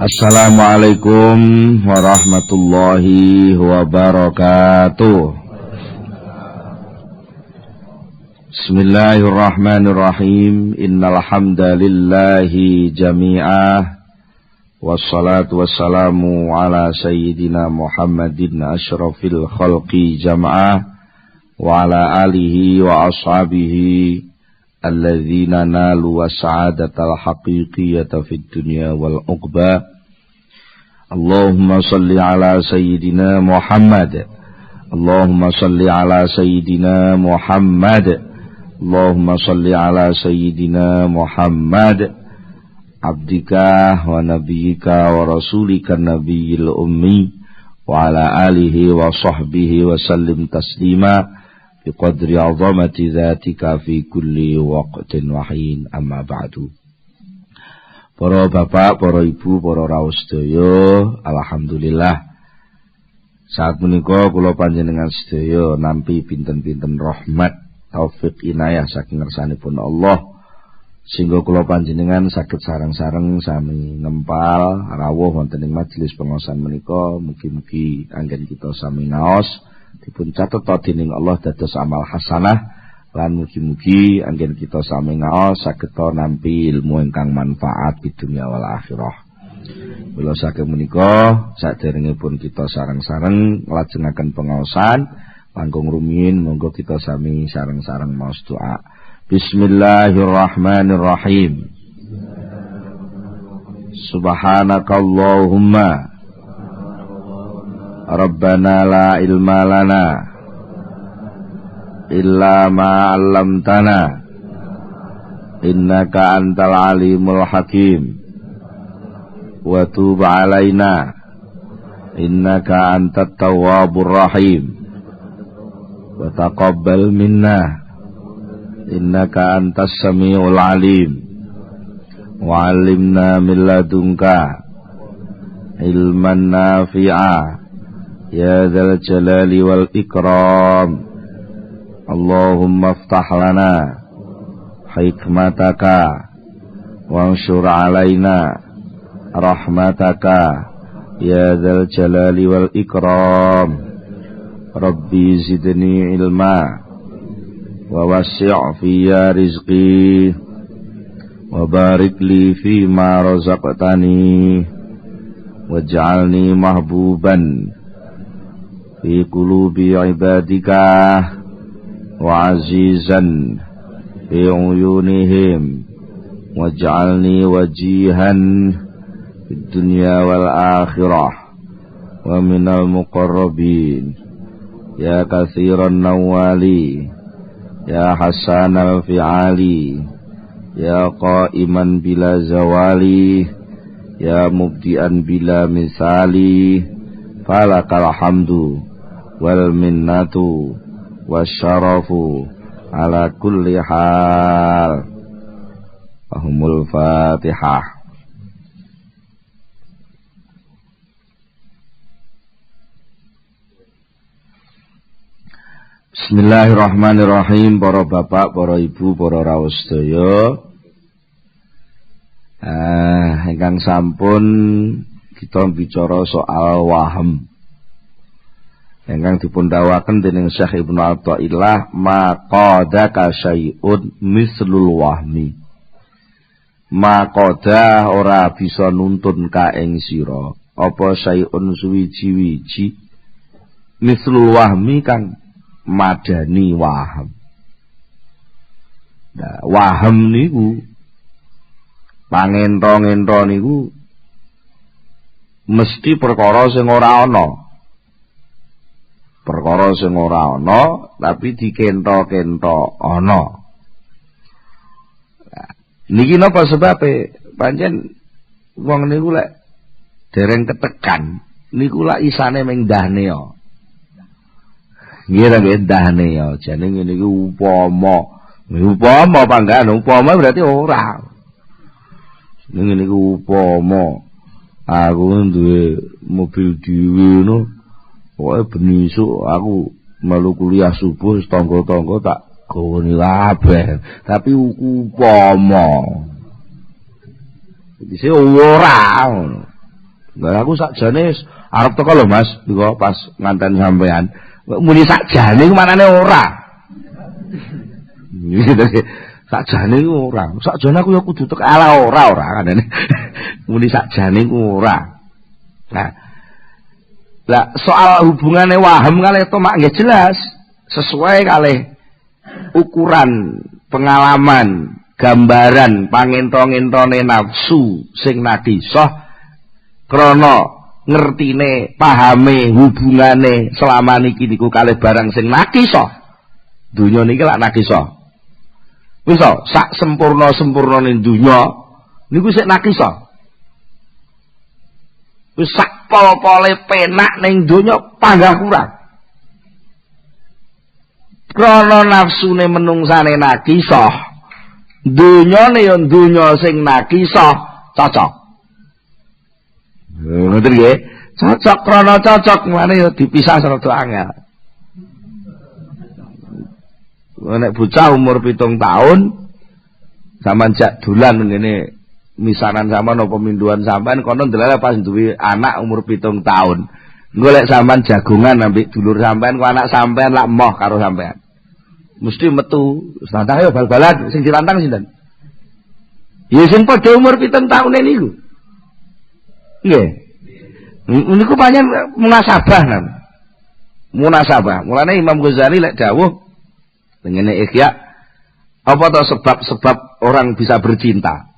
Assalamualaikum warahmatullahi wabarakatuh. Bismillahirrahmanirrahim. Innal hamdalillahi jami'ah. Wassalatu wassalamu ala sayyidina Muhammadin asyrafil khalqi jam'ah wa ala alihi wa ashabihi alladzina nalu was'adatal haqiqiyata fid dunya wal uqba. Allahumma salli ala sayyidina Muhammad. Allahumma salli ala sayyidina Muhammad. Allahumma salli ala sayyidina Muhammad. Abdika wa nabiyyika wa rasulika nabiyil ummi wa ala alihi wa sahbihi wa sallim taslima biqadri azamati dzatika fi kulli waqtin wa hin, amma ba'du. Para bapak, para ibu, para rawuh sedaya, alhamdulillah saat menika kula panjenengan sedaya nampi pinten-pinten rahmat taufik inayah saking ngersanipun Allah sehingga kula panjenengan saged sareng-sareng sami ngempal rawuh wonten ing majelis pengaosan menika. Mugi-mugi anggen kita sami ngaos dipun cateta dening Allah dados amal hasanah, lan mugi-mugi anggen kita sami ngaos saged nampi ilmu ingkang manfaat di dunia wal akhirah. Kula saking menika saderengipun kita sareng-sareng nglajengaken pengaosan langkung rumiyin, monggo kita sami sareng-sareng maos doa. Bismillahirrahmanirrahim. Subhanakallahumma Rabbana la ilma lana illa ma 'allamtana innaka antal alimul hakim wa tub 'alaina innaka antat tawwabur rahim wa taqabbal minna innaka antas samiul alim wa 'allimna min ladunka ilman nafi'a ya dzal jalali wal ikram. Allahumma iftah lana hikmataka wanshur 'alaina rahmataka ya dzal jalali wal ikram. Rabbi zidni ilma wa wasi' fiyya rizqi wa barik li fi ma razaqtani waj'alni mahbuban fi qulubi ibadika wa azizan fi uyunihim waj'alni wajihan fid dunya wal akhirah wa minal muqarrabin ya katsiran nawali ya hasanal fi'ali ya qa'iman bila zawali ya mubdi'an bila misali falakal hamdu wal minnatu wasyarafu ala kulli hal. Ahumul Fatihah. Bismillahirrahmanirrahim. Para bapak, para ibu, para rawuh sedaya, ingkang sampun kita bicara soal waham ingkang dipun dawuhaken dening Syekh Ibnu Athaillah, maqadaka syai'un mislul wahmi. Maqada ora bisa nuntun ka ing sira apa syai'un suwiji-wiji mislul wahmi kang madani waham. Nah, waham niku pangentro-entro niku mesti perkara sing ora ana. Perkara sing ora ana tapi dikento-kento ana. Nah, niki napa sebabe? Pancen wong niku lek dereng ketekan niku lak isane ming ndahne ya. Ngira nggih ndahne ya. Jane ngene iki upama panggan upama berarti ora. Ngene iki upama aku duwe mobil dhewe ngono. Pokoke ben esuk aku melu kuliah subuh tangga-tangga tak gawani kabeh. Tapi upama. Dise ora. Lah aku sakjane arep teko lho Mas, niku pas nganten sampean. Muni sakjane ku manane ora. Sakjane ku ora. Sakjane aku ya kudu teko ala ora kanene. Muni sakjane ku ora. Nah. Lah soal hubungane waham kalih tomak nggih jelas sesuai kalih ukuran pengalaman gambaran pangento-ngentone nafsu sing nadisah krana ngertine pahame hubungane selama niki niku kalih barang sing nakisah donya niki lak nakisah wis sak sempurna-sempurnane donya niku sik nakisah wis sak pol-pole penak ning donya panggah kurang krana nafsune menungsane nakisah donyane ya donya sing nakisah cocok. Ngoten nggih. Cocok krana cocok mane ya dipisah rada angel. Nek bocah umur 7 tahun sampean jak dolan ngene misanan sampean apa minduan sampean kono ndelala pas duwe anak umur 7 tahun. Golek sampean jagongan ambek dulur sampean ku anak sampean lak moh karo sampean. Mesti metu, tantang ayo bal-balan sing ditantang sinten? Ya sing padha umur 7 tahun niku. Nggih. Niku pancen munasabah nang. Munasabah. Mulane Imam Ghazali lek dawuh ngene Ihya apa to sebab-sebab orang bisa bercinta?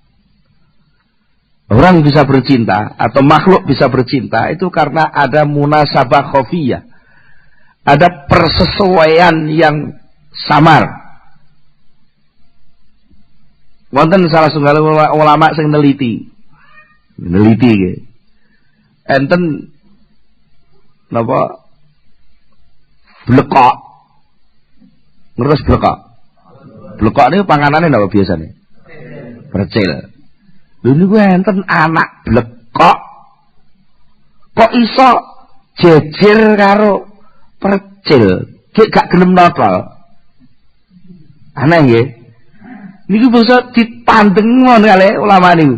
Orang bisa bercinta atau makhluk bisa bercinta itu karena ada munasabah khafiyah. Ada persesuaian yang samar. Wonten salah setunggal ulama sing neliti nggih. Enten napa blekok. Ngeres blekok. Blekok niku panganane napa biasane? Percil. Lha niku enten anak blekok kok iso jejer karo percil. Gak gelem notol. Aneh nggih. Niku bisa ditandeng ngono kalih ulama niku.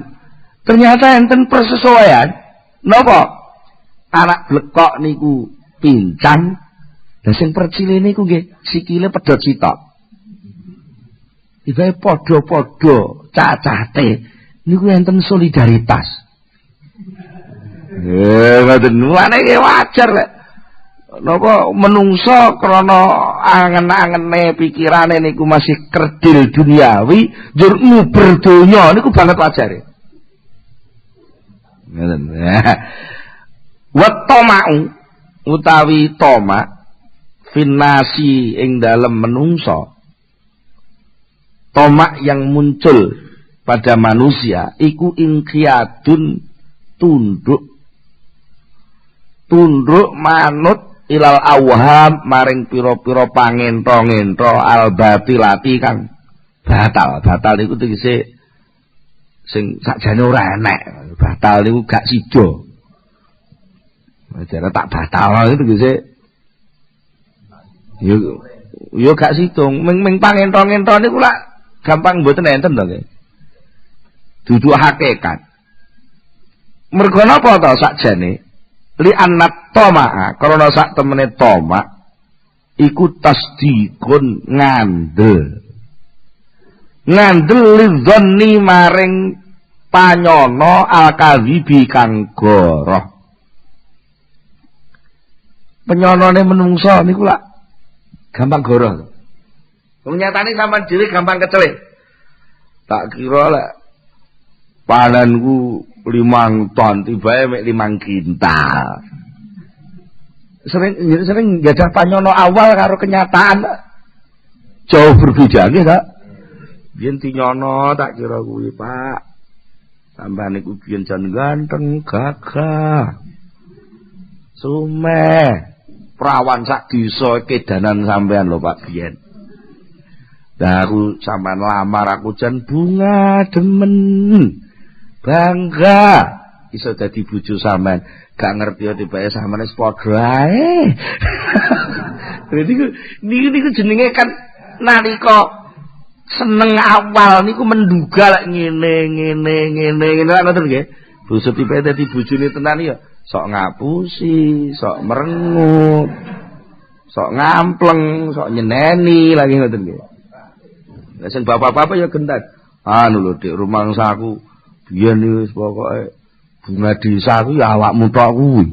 Ternyata enten persesuaian. Napa? Anak blekok niku pincang, lha sing percile niku nggih sikile pedhot sitok. Ibae padha-padha cacate niku enten solidaritas. Ngoten wae nggih wajar lek napa menungso krana angen-angene pikirane niku masih kerdil duniawi njur nguber donya niku banget wajare. Ngoten. Wa tama'u utawi toma finnasi ing dalem menungso. Toma yang muncul pada manusia iku inqiyadun tunduk manut ilal awham maring pira-pira pangentro-ngentro al batilati kang batal niku tegese sing sakjane ora enek, batal niku gak sida. Jare tak batal itu tegese yo gak sidong, ming pangentro-ngentro niku lak gampang mboten enten to nggih. Dudu hakikat. Mergo napa to sakjane? Li annat toma karena sak temene toma iku tasdikun ngandel lidzonni maring panyono al-kadhibi kang goroh. Penyonone menungso niku lak gampang goroh. Nyatane sampean dhewe gampang kecelek. Tak kira lek panenku 5 ton tibae mek 5 kintal. Sering gadah panyono awal karo kenyataan jauh berbeda nggih ta? Biyen tinyono tak kira kuwi, Pak. Sampeyan niku biyen jan ganteng, gagah. Sumeh, prawan sak desa kedanan sampeyan lho Pak biyen. Lah aku sampean lamar aku jan bunga demen. Bangga iso dadi bojo sampean. Gak ngerti tibae sampean wis padha ae. Niku jenenge kan nalika seneng awal niku menduga lek ngene ngoten nggih. Basa tipe dadi bojone tenan ya sok ngapusi, sok merengut, sok ngampleng, sok nyeneni lagi ngoten nggih. Lah sing bapak-bapak ya gendak. Anu lho Dik, rumangsaku biyen wis pokoke bunga desa ku ya awakmu tok kuwi.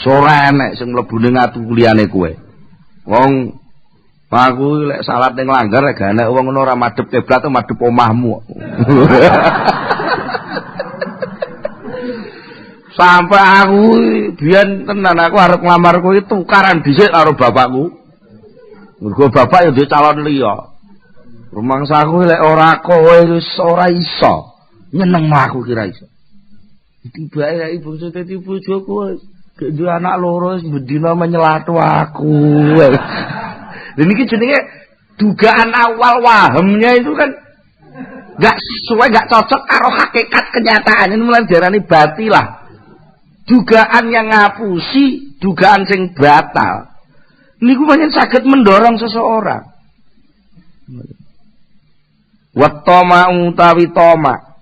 Ora enek sing mlebu ning atu liyane kowe. Wong aku lek salat ning langgar lek gak enek wong ngono ora madhep kiblat madhep omahmu. Sampai aku biyen tenan aku arep nglamar kowe tukaran dhisik karo bapakku. Mergo bapak ya duwe calon liya. Rumangsaku lek ora kowe wis ora iso nyeneng aku kira iso. Tibae ya ibu dadi bojoku gek duwe anak loro wis bendina menyelatu aku. Lha niki jenenge dugaan awal wahamnya itu kan enggak sesuai, enggak cocok karo hakikat kenyataan. Ini mulai diarani batilah. Dugaan yang ngapusi, dugaan sing batal. Niku pancen saged mendorong seseorang. Wattama utawi toma.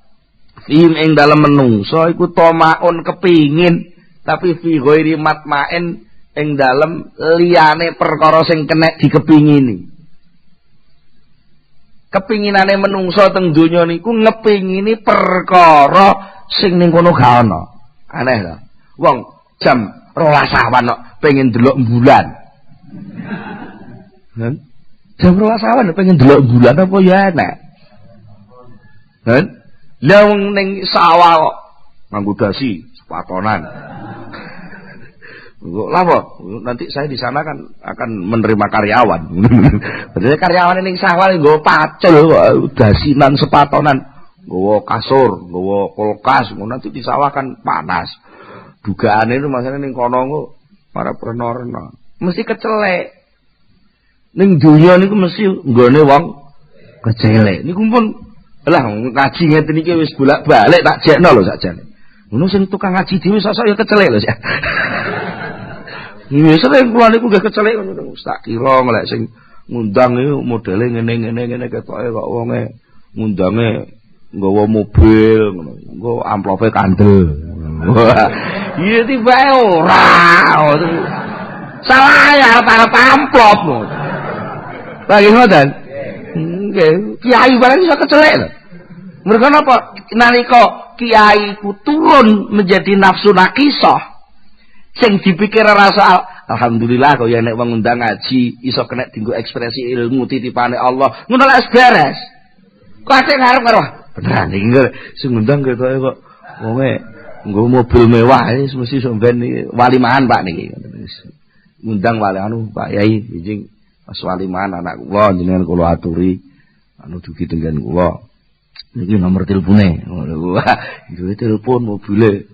Fihim ing dalem menungso iku tomaun kepingin, tapi fi ghairi matmain ing dalem liyane perkara sing kenek dikepingini. Kepinginane menungso teng donya niku ngepingini perkara sing ning kono gak ana. Aneh lho. Wong jam 12 awan kok pengen delok bulan. Jam 12 awan pengen delok bulan apa ya enak. Lah wong ning sawah kok nganggo dasi sepatonan. Kok lha nanti saya di sana kan akan menerima karyawan. Berarti karyawan ning sawah nggo pacul kok dasinan sepatonan, nggawa kasur, nggawa kulkas, nanti di sawah kan panas. Dugaane itu masane ning kono kok para prenorna mesti kecelek. Ning donya niku mesti nggone wong kecelek. Niku pun lah ngaji ngeten iki wis bolak-balik tak jekno lho sakjane. Ngono sing tukang ngaji dhewe sosok ya kecelek lho. Wis sering kula niku nggih kecelek ngono. Tak kira ngelek sing ngundang iku modele ngene ketoke kok wonge ngundange nggawa mobil ngono. Engko amplope kandel. Iya tibae ora. Salah ya arep amplop. Lagi ngoten. Nggih, kiai barang iso kecelek lho. Mergo napa? Nalika kiai ku turun menjadi nafsu nakisah sing dipikir rasa alhamdulillah kok ya nek wong ngundang ngaji iso kena dienggo ekspresi ilmu titipane Allah. Ngono lek beres. Kok ate ngarep karo beneran iki sing ngundang ketoke kok wonge nggo mobil mewah mesti sampean iki walimahan Pak niki. Ngundang wali anu Pak Yai njing pas walimahan anak kula jenengan kula aturi anu dugi tenggen kula. Niki nomor telepone. Duwe telepon mobile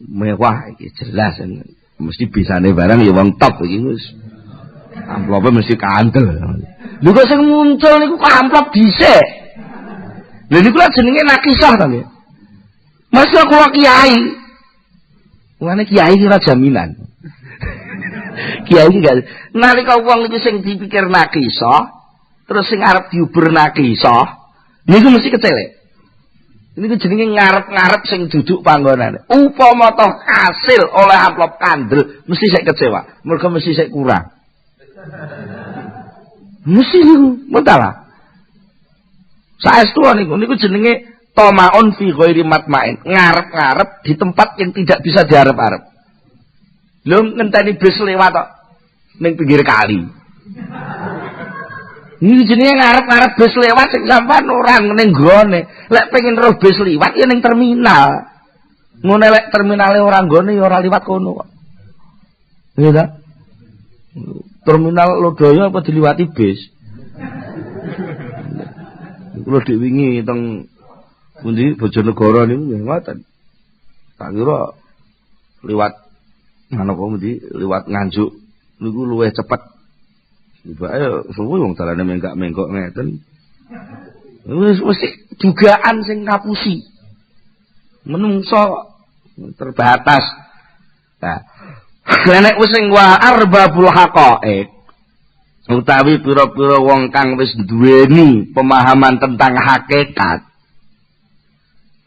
mewah iki jelas mesti bisane barang ya wong top iki wis. Amplope mesti kandel. Lho kok sing muncul niku kok amplop dhisik. Lha niku lak jenenge nakisah ta nggih. Mas kula kiai. Ngene kiai iki ora jaminan. Kiai iki gak nalika wong iki sing dipikir nakisah terus sing arep diuber nakisah niku mesti kecelek. Niku jenenge ngarep-ngarep sing duduk panggonane. Upama toh hasil oleh amplop kandel mesti sik kecewa. Mergo mesti sik kurang. Mesti niku mentalah. Saestu niku jenenge tomaun fi ghairi matmain. Ngarep-ngarep di tempat yang tidak bisa diarep-arep. Lho ngenteni bis lewat tok ning pinggir kali. Ini jenenge ngarep-ngarep bis lewat sing sampean ora ning gone. Lek pengen roh bis liwat ya ning terminal. Ngono lek terminale ora nggone ya ora liwat kono kok. Iya ta? Terminal Lodaya apa diliwati bis? Kulo dik wingi teng pundi Bojonegoro niku nggih ngoten. Tak kira liwat manapa pundi liwat Nganjuk niku luwih cepet. Tiba-tiba suwe wong dalane menggak-menggok ngeten. Wis mesti dugaan sing ngapusi. Menungso terbatas. Nah, nek wis sing wa arbabul haqaiq utawi pira-pira wong kang wis duweni pemahaman tentang hakikat.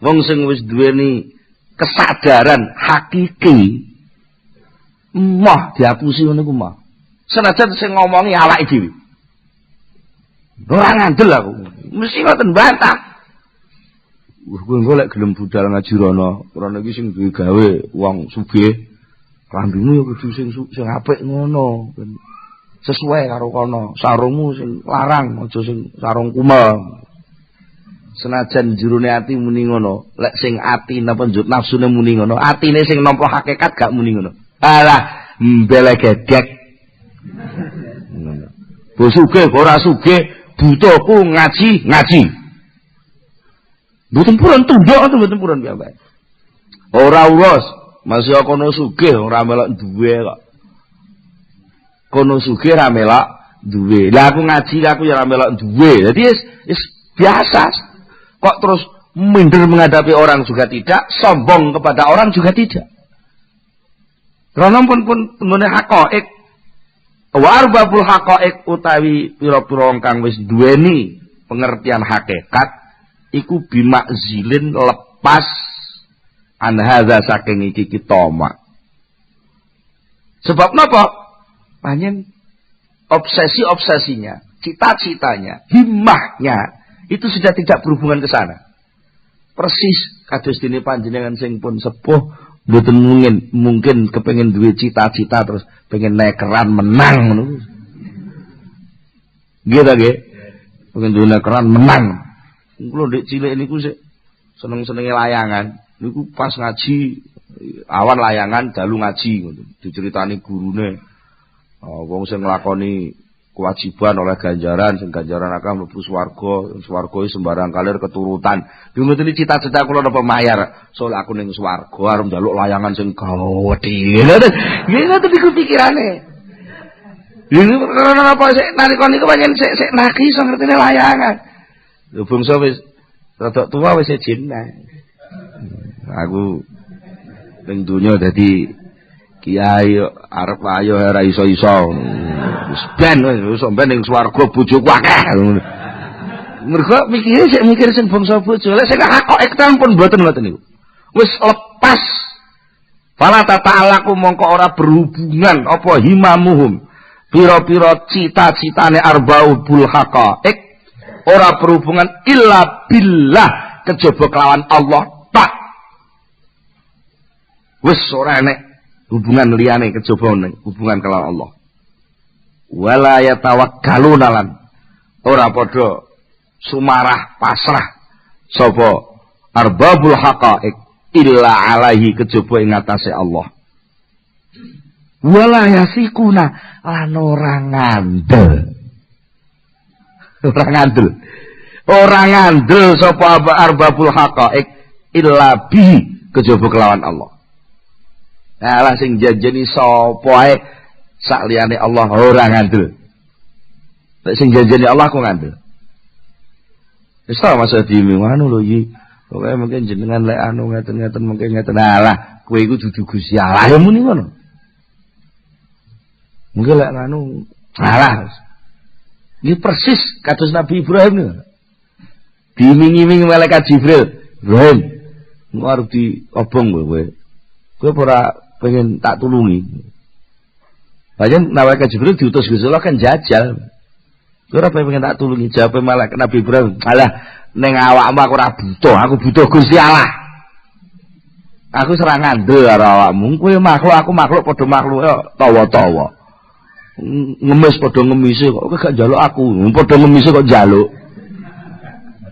Wong sing wis duweni kesadaran hakiki mah dihapusi ngono ku mah. Senajan sing ngomongi awake dhewe. Ora ngandel aku. Mesti ngoten bantah. Kowe engko lek gelem budal ngaji rono, rono iki sing duwe gawe wong sugih. Klambimu ya kudu sing apik ngono. Sesuai karo kono. Sarungmu sing larang, aja sing sarung kumel. Senajan jurune ati muni ngono, lek sing ati napa njut nafsune muni ngono, atine sing nampa hakikat gak muni ngono. Alah, mbele gedek. Ngono. Bo sugih ora sugih, butuhku ngaji. Mboten purun tunduk atau mboten purun piyambak. Ora urus, masih kono sugih ora melok duwe kok. Kono sugih ora melok duwe. Lah aku ngaji aku ya ora melok duwe. Dadi wis biasa. Kok terus minder menghadapi orang juga tidak, sombong kepada orang juga tidak. Karena pun nggone haqaiq. Wa arbabul haqaiq utawi pira-pira kang wis duweni pengertian hakikat iku bimakzilin lepas an hadza saking iki kitoma. Sebab napa? Panjen obsesi-obsesinya, cita-citanya, himmahnya itu sudah tidak berhubungan ke sana. Persis kados dene panjenengan sing pun sepuh mboten mungkin kepengin duwe cita-cita terus pengen naik keran menang ngono. Nggih ta nggih? Pengen duwe naik keran menang. Kulo ndek cilik niku sik seneng-senenge layangan. Niku pas ngaji awan layangan dalu ngaji ngono. Diceritani gurune. Wong sing nglakoni kewajiban oleh ganjaran, sing ganjaran akan mlebu swarga, swarga sembarang kalir keturutan. Ngoten iki cita-cita kula napa mayar, soal aku ning swarga arep njaluk layangan sing gawedhi. Nggih ngoten iku pikirane. Ini karena apa sik nalika niku pancen sik lagi iso ngertine layangan. Lho bangsa wis rada tua wis jinah. Aku ning donya dadi kiai arep ayo ora iso-iso. Wis ben ning swarga bojoku akeh. Mergo mikir sing bangsa bojo. Lek sing haqaiq pun mboten ngoten niku. Wis lepas. Fala ta'alaku mongko ora berhubungan apa himamuhum. Pira-pira cita-citane arbaubul haqaiq ora berhubungan illa billah kejaba kelawan Allah tak. Wis ora enek hubungan liyane kejaba hubungan kelawan Allah. Wala yatawakkaluna lan ora padha sumarah pasrah sapa arbabul haqaiq illa alaihi kejaba ing atase Allah. Wala yasikuna lan ora ngandel. Ora ngandel sapa arbabul haqaiq illa bihi kejaba kelawan Allah. Nah, lah sing janjeni sapa ae sak liyane Allah ora ngandel. Nek sing janjeni Allah kok ngandel. Wis ta Mas Adi ngono lho iki. Pokoke mungkin jenengan lek anu ngeten-ngeten mungkin ngeten. Lah, kowe iku dudu Gusti Allah ya muni ngono. Mungkin lek anu salah. Ini persis kados Nabi Ibrahim nih. Diiming-iming malaikat Jibril. Ibrahim, engko arep diobong kowe. Kowe ora pengen tak tulungi. Pancen malaikat Jibril diutus Gusti Allah kan jajal. Kowe ora pengen tak tulungi. Jawab malaikat Nabi Ibrahim, "Alah, ning awakmu aku ora butuh, aku butuh Gusti Allah. Aku serang ngandel karo awakmu. Kowe makhluk, aku makhluk padha makhluk tawa-tawa. Ngemis padha ngemise kok gak njaluk aku. Padha ngemise kok njaluk.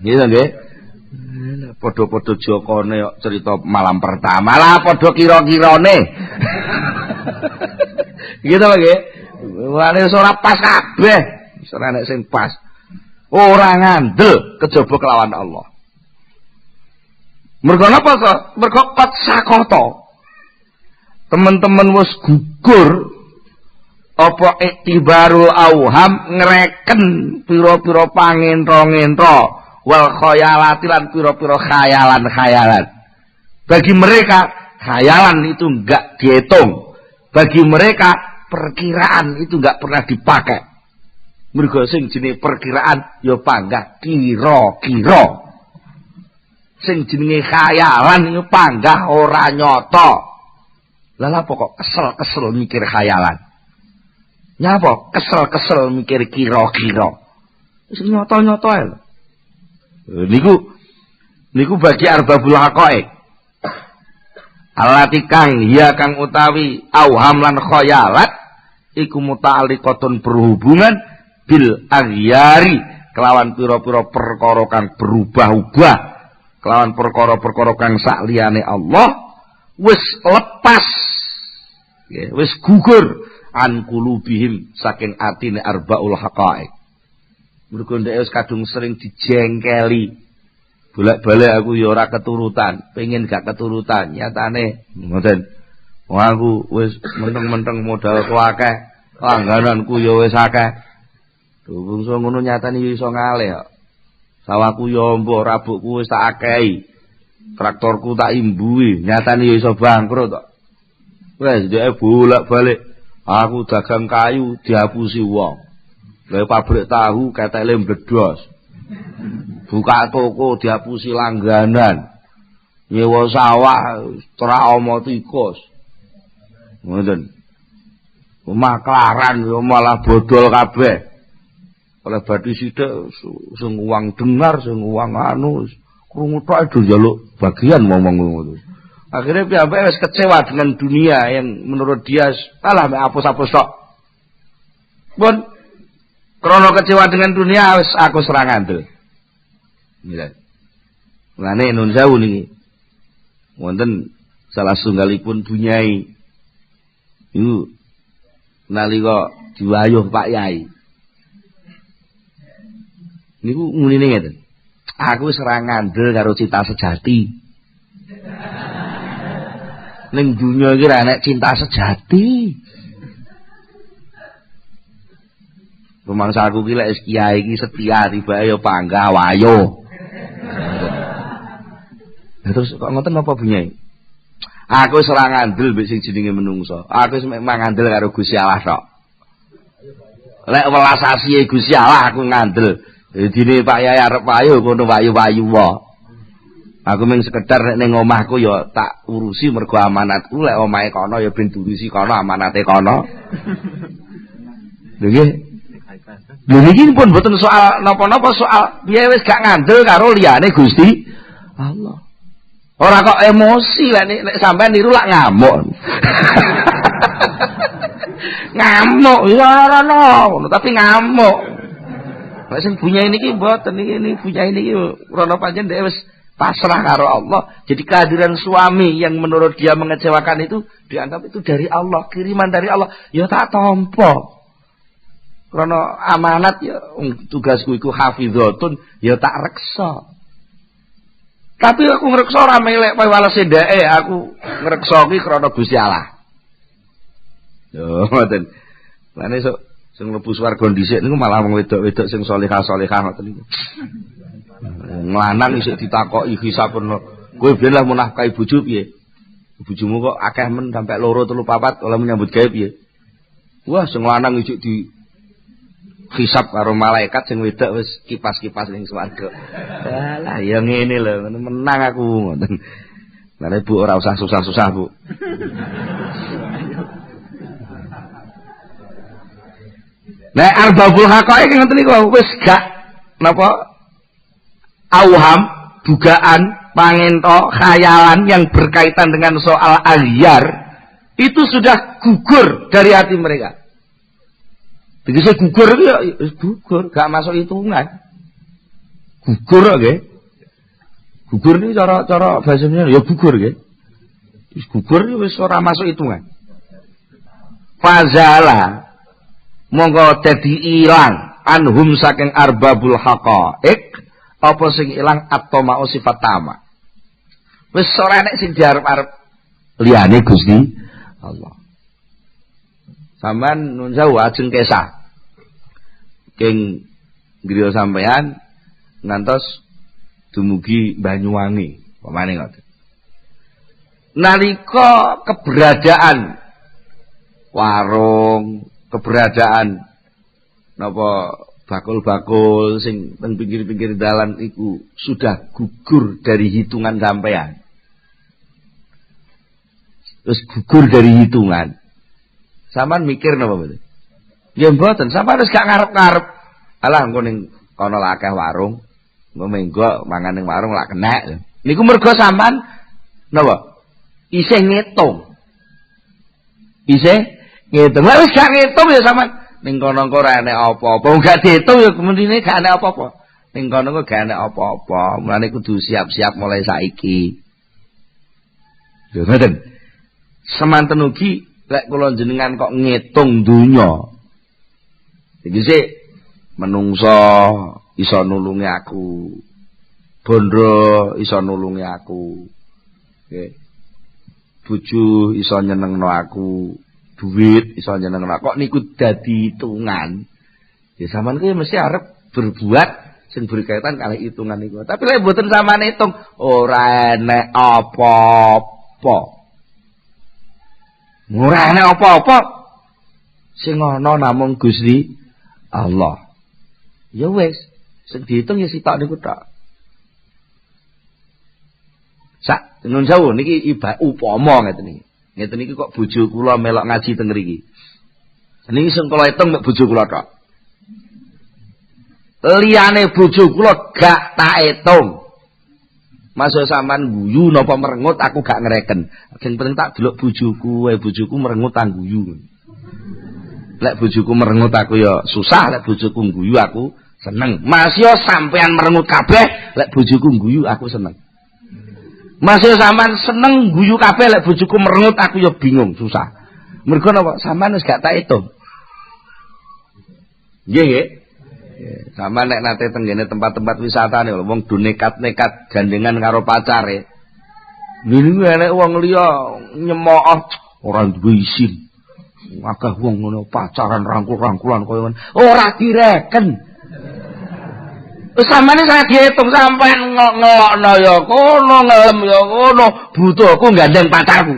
Nggih nggih. Padha-padha jokone kok cerita malam pertama. Lah padha kira-kirane. Gitu nggih. Wane ora pas kabeh. Ora nek sing pas. Ora ngandel kejaba kelawan Allah. Mergo napa to? Mergo kot sakoto. Teman-teman wis gugur apa iktibarul auham ngereken pira-pira pangentra-ngentra wal khayalati lan pira-pira khayalan-khayalan. Bagi mereka khayalan itu enggak dihitung. Bagi mereka perkiraan itu enggak pernah dipakai. Mergo sing jenenge perkiraan ya panggah kira-kira. sing jenenge khayalan iku panggah ora nyata. Lah apa kok kesel-kesel mikir khayalan? Nyapa kesel-kesel mikir kira-kira? Wis nyata-nyata ae. Niku bagi arbabul haqaiq. Allati kang ya kang utawi auham lan khayalat iku muta'alliqatun berhubungan bil aghyari kelawan pira-pira perkara kang berubah-ubah, kelawan perkara-perkara kang sakliyane Allah wis lepas, ya, wis gugur an qulubihim saking atine arbaul haqaiq. Mergo ndek wis kadung sering dijengkeli. Bolak-balik aku ya ora keturutan, pengen gak keturutan, nyatane ngoten. Wong aku wis menteng-menteng modalku akeh, langgananku ya wis akeh. Bungsu ngono nyatane ya iso ngalih kok. Sawahku ya mbok rabukku wis tak akehi. Traktorku tak imbui, nyatane ya iso bangkrut kok. Wes dhek bolak-balik. Aku dagang kayu dihapusi wong. Gawe pabrik tahu ketele mbledhos. Buka toko dihapusi langganan. Nyewa sawah ora oma tikus. Ngoten. Maklaran yo malah bodol kabeh. Oleh badhe sithik sing uang dengar, sing uang anu, krungu tok do njaluk bagian ngomong ngono. Akhirnya piyambake wis kecewa dengan dunia yang menurut dia alah mek apus-apus tok. Pun krana kecewa dengan dunia wis aku serangan tuh. Nggih. Mulane nun sewu niki. Wonten salah sunggalipun bunyai. Niku nalika diwayuh Pak Yai. Niku ngunine ngeten. Aku wis ora ngandel karo cinta sejati. Ning dunya iki ora enek cinta sejati. Rumangsa aku ki lek kiai iki setia tibake ya panggah wayo. Terus kok ngoten napa bunyai? Aku wis ora ngandel mbek sing jenenge menungso. Aku wis memang ngandel karo Gusti Allah tok. Lek welas asihe Gusti Allah aku ngandel. Dene Pak Yai arep wayu kono wayu-wayu wae. Aku mung sekedar nek ning omahku ya tak urusi mergo amanatku, lek omahe kono ya ben diurusi kono amanate kono. Lho nggih. Lho niki pun mboten soal napa-napa, soal piye wis gak ngandel karo liyane Gusti Allah. Ora kok emosi nek sampean niru lak ngamuk. Ngamuk ya ora ono, tapi ngamuk. Lek sing punya niki mboten niki punya niki rono pancen dhek wis pasrah karo Allah. Jadi kehadiran suami yang menurut dia mengecewakan itu dianggap itu dari Allah, kiriman dari Allah. Ya tak tampa. Karena amanat ya tugasku iku hafizatun ya tak reksa. Tapi aku ngreksa ora melek kowe walese ndeke, aku ngreksa ki krana Gusti Allah. Yo ngoten. Lan esuk sing mlebu swarga dhisik niku malah wong wedok-wedok sing salehah-salehah ngoten niku. Nglanang isih ditakoki hisabun. Kowe biyen lah menafkahi bojo piye? Bojomu kok akeh men sampai 2 3 4 oleh menyambut gawe piye? Wah, sing lanang isih di hisab karo malaikat, sing wedok wis kipas-kipas ning swarga. Lah ya ngene lho, menang aku ngoten. Lah Bu ora usah susah-susah, Bu. Nek arbabul haqaiq ngoten niku wis gak napa auham, dugaan, pangento, khayalan yang berkaitan dengan soal aghyar itu sudah gugur dari hati mereka. Begitu gugur ya gugur, gak masuk hitungan. Gugur nggih. Gugur ini cara bahasanya ya gugur nggih. Wis gugur wis ora masuk hitungan. Fazala monggo dadi ilang anhum saking arbabul haqaiq apa sing ilang atoma sifat tama. Wis ora nek sing diarep-arep liyane Gusti Allah. Sampeyan nun sewu ajeng kesah. King griya sampeyan ngantos dumugi Banyuwangi, pamane ngoten. Nalika keberadaan warung, keberadaan napa bakul-bakul sing teng pinggir-pinggir dalan iku sudah gugur dari hitungan sampean. Terus gugur dari hitungan. Sampean mikir napa mboten? Ya mboten, sampean wis gak ngarep-ngarep. Alah engko ning kono lak akeh warung, engko menggo mangan ning warung lak kenek. Niku mergo sampean napa? Isih ngitung. Isih ngitung. Lah wis gak ngitung ya sampean. Ning kono kok ora enek apa-apa. Gak diitung ya kemendine gak enek apa-apa. Ning kono kok gak enek apa-apa. Mulane kudu siap-siap mulai saiki. Lho ngoten. Semanten ugi lek kula jenengan kok ngitung donya. Iki sik menungso iso nulungi aku. Bondo iso nulungi aku. Nggih. Bojo iso nyenengno aku. Duit iso nyenengno kok niku dadi hitungan. Ya sampean kuwi mesti arep berbuat sing berkaitan kali hitungan niku. Tapi lek mboten sampean hitung ora enek apa-apa. Ora enek apa-apa. Sing ana namung Gusti Allah. Ya wis, sing diitung ya sitok niku tok. Sak nun sewu niki upama ngeten niki. Ngeten iki kok bojo kula melok ngaji teng mriki. Niki sing kula hitung mek bojo kula tok. Liyane bojo kula gak tak hitung. Masuk sampean guyu napa merengut aku gak ngereken. Sing penting tak delok bojoku, bojoku merengut tak guyu. Lek bojoku merengut aku ya susah, lek bojoku guyu aku seneng. Mas yo sampean merengut kabeh, lek bojoku guyu aku seneng. Masih sampean seneng guyu kabeh lek bojoku merengut aku ya bingung, susah. Mergo napa? Sampean wis gak tak hitung. Nggih, nggih. Sampean nek nate tenggene tempat-tempat wisata nih wong do nekat-nekat gandengan karo pacare. Niku enek wong liya nyemooh ora duwe isin. Akeh wong ngono pacaran rangkul-rangkulan koyo ngono. Ora direken. Samane saya dihitung sampean ngelokno ya kono, ngelem ya kono, butuhku gandeng pacarku.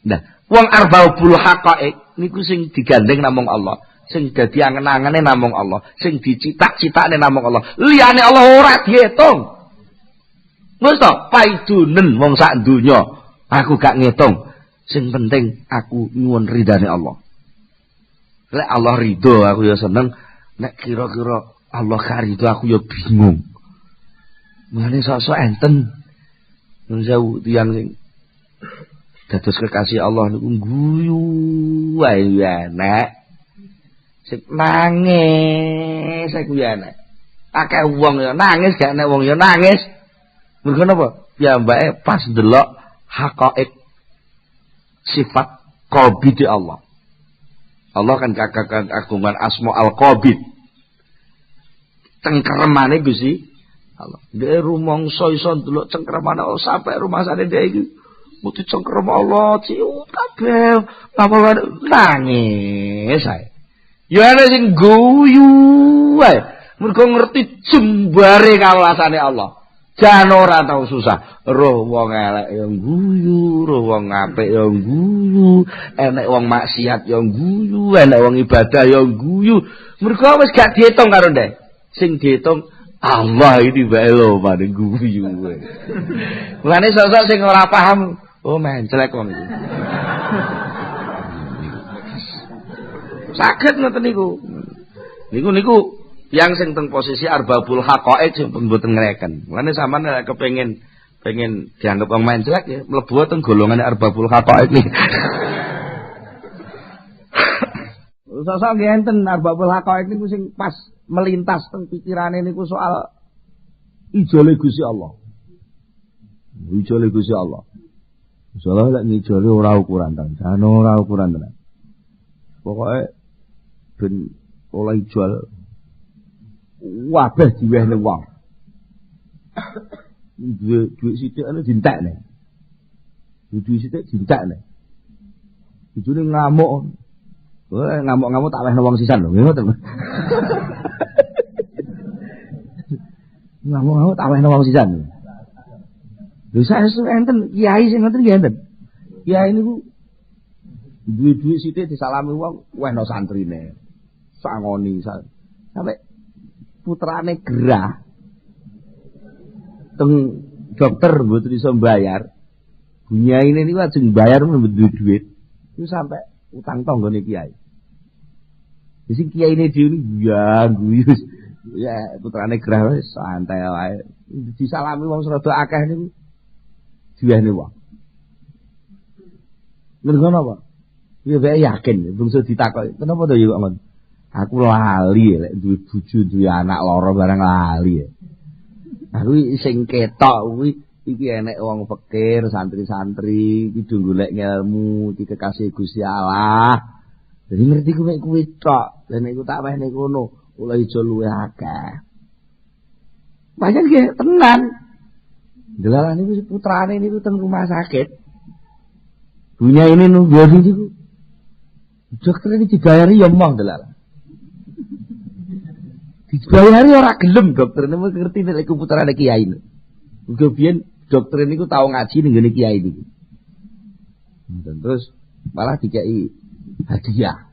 Nah, wong arba'ul haqaiq niku sing digandeng namung Allah, sing dadi angen-angene namung Allah, sing dicitak-citakne namung Allah. Liyane Allah ora dihitung. Wis to, paidunen wong sak donya, aku gak ngitung. Sing penting aku nyuwun ridane Allah. Lek Allah ridho aku ya seneng, nek kira-kira Allah karido aku ya bingung. Mulane sok-sok enten. Nun sewu tiyang sing dados kekasih Allah niku guyu wae ya nek. Sing nangis aku ya nek. Akeh wong ya nangis gak nek wong ya nangis. Mergo napa? Piyambake pas ndelok haqaiq sifat qabid Allah. Allah kan kagungan asma al-qabid. Cengkremane Gusti Allah. Dhek rumangsa iso ndelok cengkremane Allah sampai rumasane dhek iki. Mutu cengkrem Allah ciut kabeh. Apa nangis ae. Ya ana sing guyu wae. Mergo ngerti jembare kawelasane Allah. Jan ora tau susah. Roh wong elek ya guyu, roh wong apik ya guyu, enek wong maksiat ya guyu, enek wong ibadah ya guyu. Mergo wis gak diitung karo ndek. Sing diitung Allah ini wae lho padha guyu. Mulane sosok sing ora paham, oh menclek wong iki. Saged ngoten niku. Niku yang sing teng posisi arbabul haqaiq sing mboten ngreken. Mulane sampean nek kepengin dianggap wong menclek ya mlebu teng golongane arbabul haqaiq iki. Sosok nggih enten arbabul haqaiq niku sing pas melintas teng pikirane niku soal ijole Gusti Allah. Ijole Gusti Allah. Salah lek ngijole ora ukuran ta. Jan ora ukuran tenan. Pokoke ben oleh ijol wabeh diwehne wong. Duit sithik ana dintekne. Duit sithik dintekne. Bojone ngamuk. Ngamuk-ngamuk tak wehne wong sisan lho, ngoten. Ngamuk-ngamuk tak wehne wong sisan. Lho saestu enten kiai sing ngoten nggih enten. Kiai niku duit sithik disalami wong wehno santrine. sangoni sampai putrane gerah. Teng dokter mboten iso mbayar. Bunyaine niku ajeng bayar mboten duit. Itu sampai utang tanggane kiai. Sing kiyaine dhewe ya guyus. Ya putrane gerah wis santai wae. Disalami wong rada akeh niku. Diwehne wong. Mergo napa? Ya bae yakin, bungsu ditakoki. Kenapa to ya kok ngono? Aku lali lek duwe bojo, duwe anak loro barang lali. Aku sing ketok kuwi iki enek wong fakir, santri-santri iki do golek ilmu, iki kekasih Gusti Allah. Jadi ngerti kuwi tok. Lah nek tak wehne kono, kula ijo luwih akeh. Pancen nggih tenan. Delalah niku putrane niku teng rumah sakit. Punya ini nunggu niku. Dokter iki dibayari ya mong delalah. Dibayari ora gelem dokter niku ngerti nek putrane kiai niku. Muga biyen dokter niku tau ngaji ning ngene kiai niku. Terus malah dikai hadiah.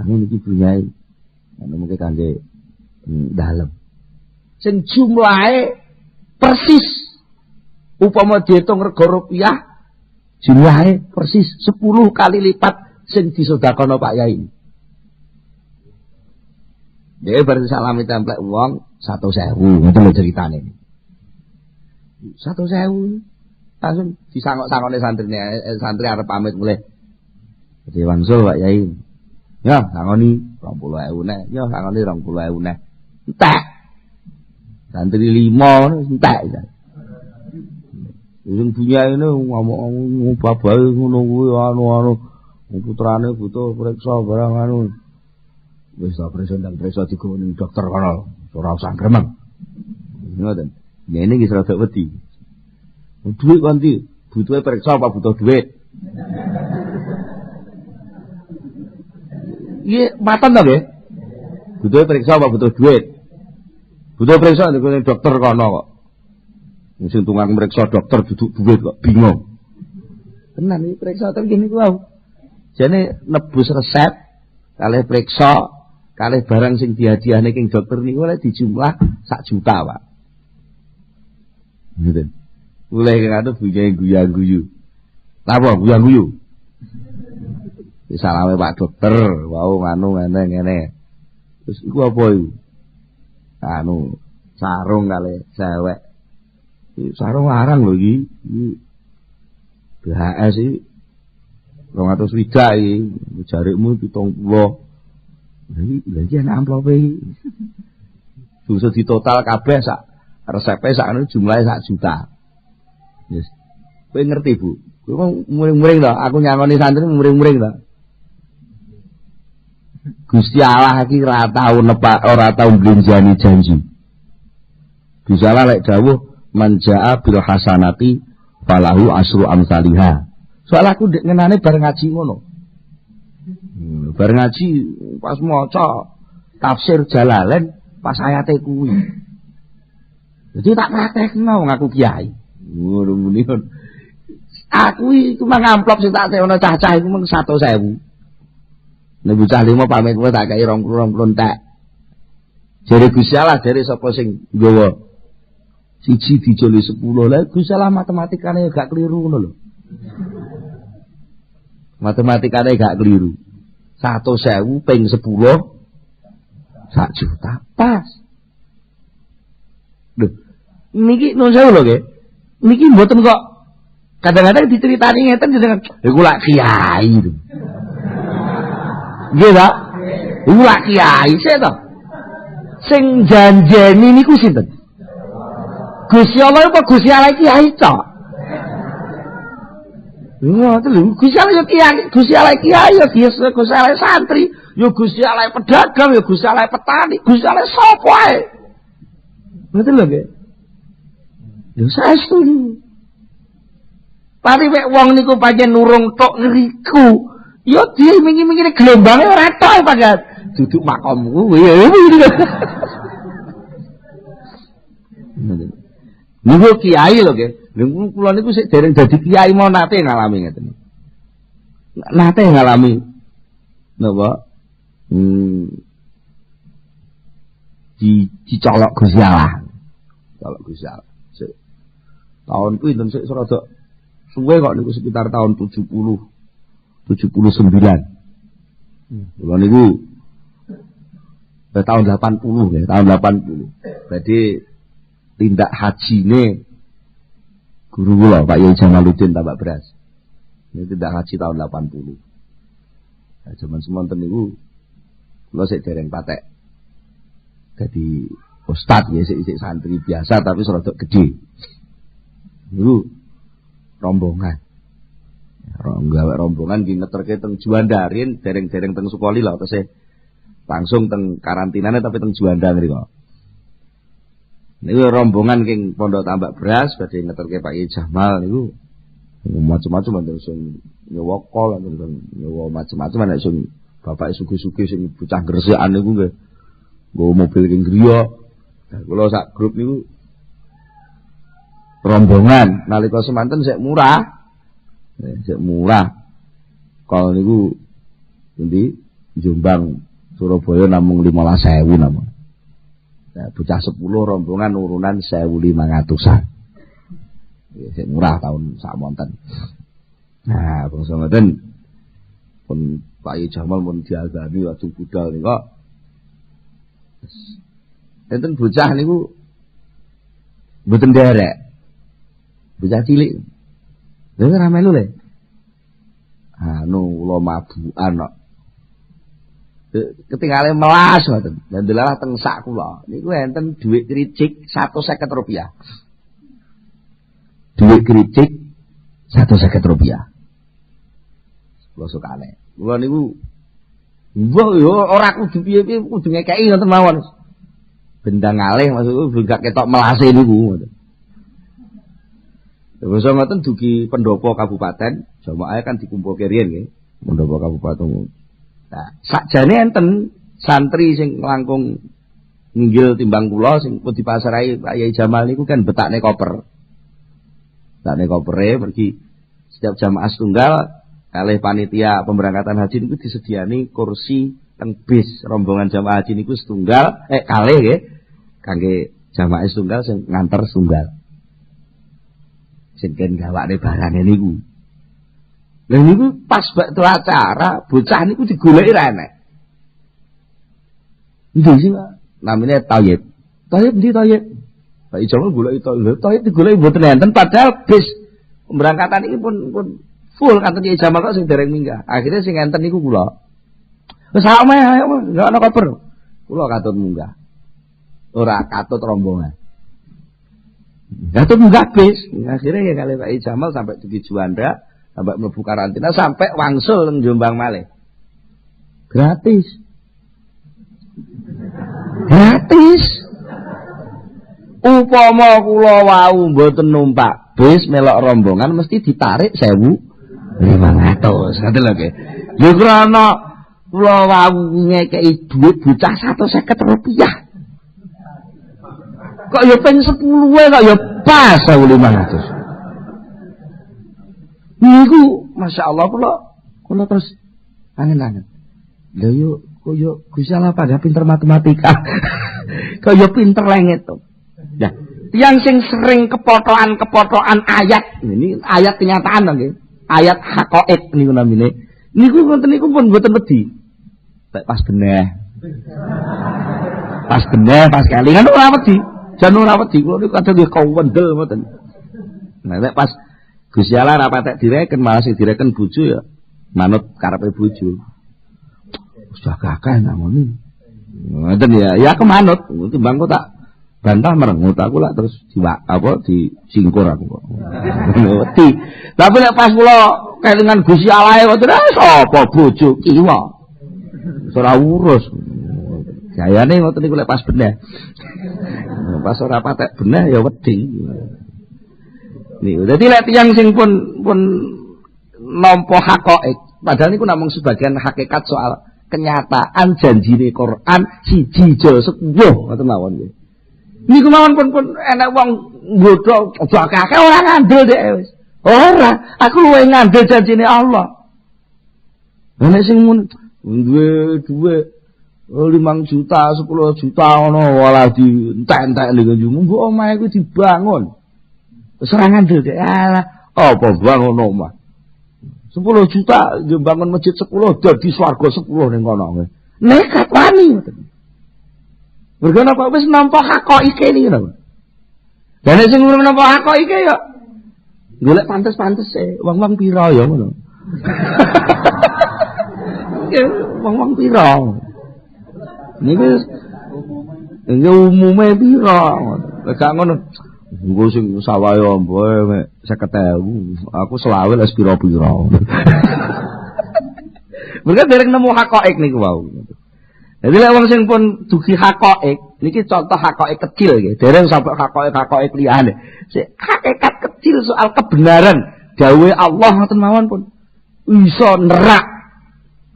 Aku niki punyai. Ana mengke kangge dalem. Sing jumlahe persis upama diitung rega rupiah jumlahe persis 10 kali lipat sing disedekahno Pak Yai. Dhewe bar salami templek wong 100.000 ngono lho ceritane. 100.000 langsung disangok-sangone santri arep pamit mulai. Jadi wangsul Pak Yai. Ya, sangoni 20.000 nek. Ya, sangoni 20.000 nek. Entek. Santri 5 entek. Sing punya ini ngomong babae ngono kuwi anu putrane butuh periksa barang anu. Wis tak periksa digowo ning dokter kono. Ora usah gremeng. Ngoten. Ngene iki rada wedi. Duit kanthi butuhe periksa apa butuh duit? Iya, matan to nggih. Butuhe periksa apa butuh duit? Butuh periksa ning dokter kono kok. Sing tukang meriksa dokter duduk duit kok bingung. Tenan iki periksa ten kene ku wae. Jane nebus resep kalih periksa kalih barang sing dihadiahne king dokter niku oleh dijumlah 1 juta, Pak. Ngoten. Mulai karo bujane guyu-guyu. Napa guyu-guyu? Salame Pak dokter, wau nganu ngene. Terus iku apa iku? Anu sarung kalih cewek. Sarung larang lho iki. BHS iki 200 widak iki, jarikmu 70. Lha iki ana amplope iki. Bisa ditotal kabeh sak resepe sak anu jumlahe 1 juta. Yes. Kowe ngerti, Bu? Kowe muring-muring to, aku nyangoni santri muring-muring to. Gusti Allah iki ora tau ora tau mblenjani janji. Gusti Allah lek dawuh manjaa bil hasanati falahu asru amsalihha. Soal aku ngenane bareng ngaji ngono. Bareng ngaji pas maca tafsir Jalalain pas ayate kuwi. Jadi tak praktekno ngaku kiai. Ngono muni. Aku iku mang amplop sing tak teono cah-cah iku mung 100.000. Nek bocah 5 pamit kowe tak kei 20 entek. Jare Gusti Allah jare sapa sing nggawa siji dijoli 10 lah Gusti Allah matematikane gak keliru ngono lho. Matematikane gak keliru. 100.000 ping 10 1 juta pas. Lho, niki nun sewu lho nggih. Niki mboten kok kadang-kadang diceritani ngeten jenengan iku lak kiai lho. Nggih ta? Iku lak kiai sik to. Sing janjeni niku sinten? Gusti Allah apa Gusti Allah kiai tok? Ngoten lho, Gusti Allah kiai, Gusti Allah kiai ya Gusti Allah santri, ya Gusti Allah pedagang, ya Gusti Allah petani, Gusti Allah sapa ae. Ngoten lho nggih. Lho saestu. Pari wek wong niku pancen nurung tok ngriku. Ya dimingi-mingine gelombange ora tok pancen. Duduk makom kuwi. Niku kiai lho nggih. Lha kula niku sik dereng dadi kiai mau nate ngalami ngeten. Nate ngalami napa? dicolok Gusti Allah. Colok Gusti Allah. Tahun pinten sik rada suwe kok niku sekitar tahun 79. Kula niku tahun 80 ya, tahun 80. Berarti tindak hajine guru kula Pak Yai Jamaluddin Tambak Beras. Ini tindak haji tahun 80. Nah, zaman semonten niku kula sik dereng patek. Dadi ustaz ya sik santri biasa tapi rada gedhe. Niku rombongan. Gawe rombongan ki ngeterke teng Juanda, rin dereng-dereng teng Sukoli lah terus langsung teng karantinane tapi teng Juanda mriko. Niku rombongan king Pondok Tambak Beras badhe ngeterke Pak Yai Jamal niku macam-macam wonten sing nyewa kol, wonten nyewa macam-macam nek sing bapak sugih-sugih sing bocah Gresik niku nggih nggo mobil king griya. Nah, kula sak grup niku rombongan nalika semanten sik murah. Sik murah. Kol niku endi Jombang Surabaya namung 15.000 namung. Nah, bocah 10 rombongan urunan 1.500-an. Sik murah tahun samonten. Nah, bangsa ngoten pun Pak Yai Jamal mun diagami waktu budal niku. Enten bocah niku mboten derek. Bocah cilik. Lha ora melu le. Kula mabukan kok. Ketinggalan melas ngoten. Lan delalah teng sak kula. Niku enten dhuwit kricik Rp150. Dhuwit kricik Rp150. Kula sukane. Kula niku yo ora kudu piye-piye kudu ngekeki ngoten mawon. Bendang ngalih maksudku gak ketok melase niku ngoten. Terus ngoten dugi pendopo kabupaten, jamaah kan dikumpulke riyen nggih, pendopo kabupaten. Nah, sakjane enten santri sing langkung nginggil timbang kula sing pun dipasarai Pak Yai Jamal niku kan betakne koper. Betakne kopere pergi setiap jamaah tunggal kalih panitia pemberangkatan haji niku disediani kursi teng bis rombongan jamaah haji niku setunggal kalih nggih kangge jamaah tunggal sing nganter tunggal. Sing ken gawakne barane niku. Lha niku pas waktu acara bocah niku digoleki ra enek. Endi sih, Pak? Namine Tayyib. Tayyib ndi Tayyib? Pak Ijamal goleki Tayyib. Tayyib digoleki mboten enten padahal bis pemberangkatan iki pun full kanten Yai Jamal kok sing dereng minggah. Akhirnya sing enten niku kula. Wis ayo enggak ana koper. Kula katut munggah. Ora katut rombongan. Katut munggah bis. Akhirnya ya kali Pak Yai Jamal sampai di Juanda, sampai mlebu karantina sampai wangsul nang Jombang malih. Gratis. Gratis. Upama kula wau mboten numpak bis melok rombongan mesti ditarik 1.500. Ngoten lho nggih. Ya krana kula wau ngekeki dhuwit bocah Rp150. Kok ya ping 10 kok ya pas 1.500. Niku masyaallah kula terus angen-angen. Lha yo koyo Gusti Allah pada pinter matematika. Kok yo pinter lenget to. Nah, yang sing sering kepothokan ayat. Ini ayat kenyataan nggih. Ayat haqaiq niku namine. Niku ngoten niku pun mboten wedi. Pas beneh. Pas kelingan ora wedi. Jan ora wedi kula niku kadang nggih kawendel ngoten. Nah, nek pas Gusti Allah ra patek direken malah sing direken bojo ya manut karepe bojo. Wis gagah namune. Ngoten ya, ya kemanut. Timbang kok tak bantah merengut aku lah terus disingkur aku kok. Wedi. Tapi nek pas kula kelingan Gusti Allah ngoten sapa bojo kiwa. Ora urus. Gayane ngoten niku lek pas beneh. Pas ora patek beneh ya wedi. Niku. Dadi lek tiyang sing pun nampa haqaiq, padahal niku namung sebagian hakikat soal kenyataan janjine Quran siji jo 10 ngoten mawon nggih. Niku mawon pun enek wong nggodho akeh ora ngandel dhek wis. Ora, aku luwih ngandel janjine Allah. Nek sing duwe 5 juta, 10 juta ngono walah dientek-entek niku mbok omahe kuwi dibangun. Serangan dhewe alah apa bangun omah. 10 juta dibangun masjid 10 dadi swarga 10 ning kono. Nekat wani ngoten. Mergo napa wis nampa hakoike niki lho. Lah nek sing urung nampa hakoike ya golek pantes-pantese, wong-wong pira ya ngono. Wong-wong pira. Niku umume pira. Gak ngono. Engko sing sawaya mboe 50.000, aku selawe les pira-pira. Mergo dereng nemu hakoik niku wau. Jadi lek wong sing pun dugi hakoik, niki contoh hakoik kecil nggih. Dereng sampai hakoik liyane. Sik hakikat kecil soal kebenaran dawuh Allah ngoten mawon pun iso nerak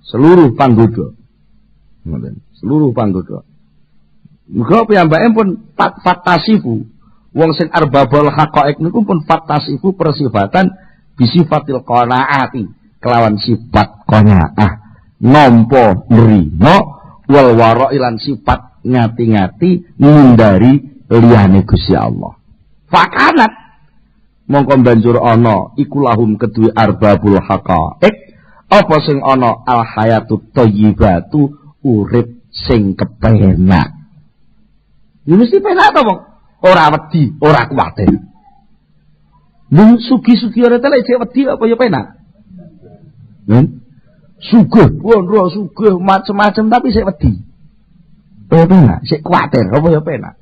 seluruh panggoda. Ngoten, seluruh panggoda. Muga piyambake pun fatasifu. Wong sing arbabul hakoik niku pun fatasifu persifatan bisifatil qanaati, kelawan sifat qanaah. Nampa nrimo wal wara ilan sifat ngati-ngati ngindari liyane Gusti Allah. Fakanat mongko banjur ana iku lahum kedue arbabul haqaiq apa sing ana al hayatut thayyibatu urip sing kepenak. Ya mesti penak to, Bang. Ora wedi, ora kuwatir. Mun sugi-sugi ora telek cek wedi apa ya penak? Sugih, wonro sugih macem-macem tapi sik wedi. Penak, sik kuwatir apa ya penak.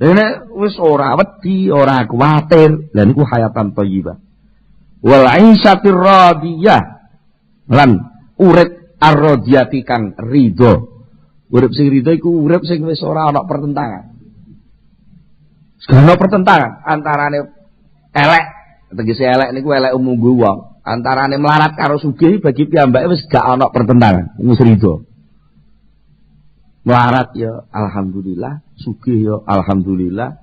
Nek wis ora wedi, ora kuwatir, lha niku hayatan thayyibah. Wal 'aisyatir radiyah lan urip ar-radiyati kang ridho. Urip sing ridho iku urip sing wis ora ana pertentangan. Ana pertentangan antarane elek, tegese elek niku elek umum wong. Antarane melarat karo sugih bagi piyambake wis gak ana pertentangan, wis ridho. Melarat ya alhamdulillah, sugih ya alhamdulillah,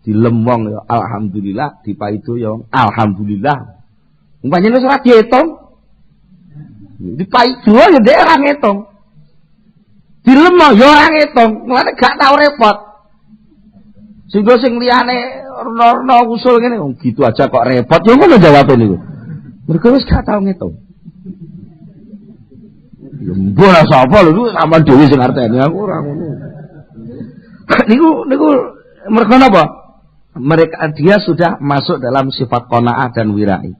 dilemong ya alhamdulillah, dipaido ya alhamdulillah. Umpamane wis ora diitung. Dipaido ya ndek ora ngitung. Dilemong ya ora ngitung, mulane gak tau repot. Sehingga sing liyane rono-rono usul ngene, gitu aja kok repot. Ya ngono jawabe niku. Mergo wis gak tau ngitung. Ya mbok ora sapa lho sampean dhewe sing artene aku ora ngono. Niku mergo napa? Dia sudah masuk dalam sifat qanaah dan wirai.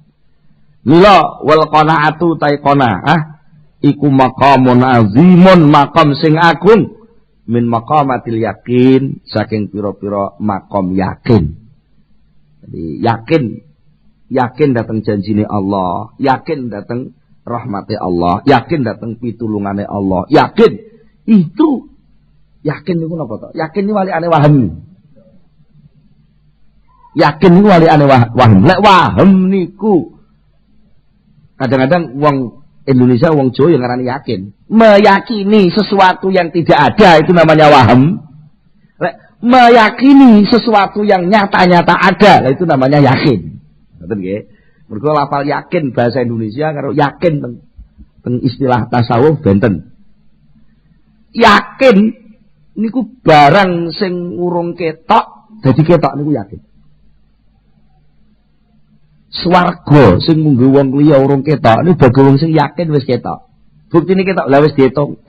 Mila wal qanaatu tai qanaah iku maqamun azimun, maqam sing agung min maqamatil yakin, saking pira-pira maqam yakin. Jadi yakin datang janjine Allah, yakin datang rahmati Allah, yakin datang pitulungane Allah, yakin itu yakin niku napa to? Yakin niku walikane waham. Yakin niku walikane waham. Lek waham niku kadang-kadang wong Indonesia, wong Jawa yang ngarani yakin. Meyakini sesuatu yang tidak ada itu namanya waham. Lek meyakini sesuatu yang nyata-nyata ada itu namanya yakin. Ngoten nggih. Mergo lafal yakin bahasa Indonesia karo yakin teng istilah tasawuf benten. Yakin niku barang sing urung ketok dadi ketok niku yakin. Swarga sing munggo wong liya urung ketok niku bagi wong sing yakin wis ketok. Buktine ketok lha wis diitung.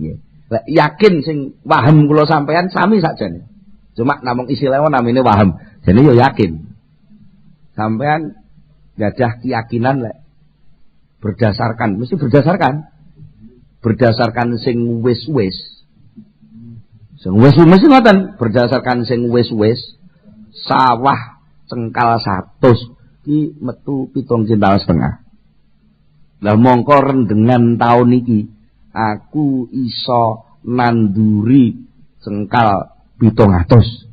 Nggih. Lek yakin sing waham kula sampean sami sakjane. Cuma namung istilahnya namine waham. Jadi yo yakin. Sampean gadah keyakinan lek berdasarkan sing wis-wis. Sing wis-wis ngoten, berdasarkan sing wis-wis sawah cengkal 100 iki metu 7,5 kintal. Lah mongko rendengan taun iki aku iso nanduri cengkal 700.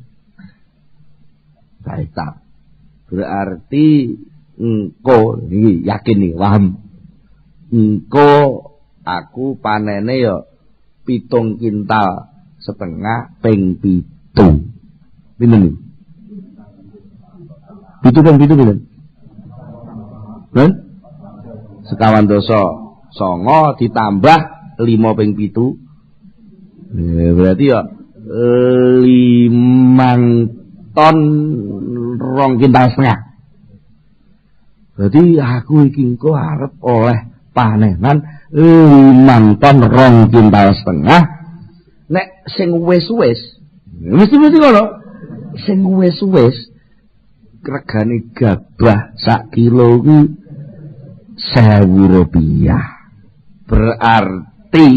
Baik tak. Berarti engko iki yakin nih paham. Engko aku panene ya 7,5 kintal ping 7. Pinten iki? 7 ping 7 pinten? Sekawan dosa 9 ditambah 5 ping 7. Berarti ya 5 ton 2,5 kintal. Berarti aku iki engko arep oleh panenan 5 ton 2,5 kintal. Nek sing wis-wis mesti ngono. Sing wis-wis regane gabah sak kilo kuwi 1.000 rupiah. Berarti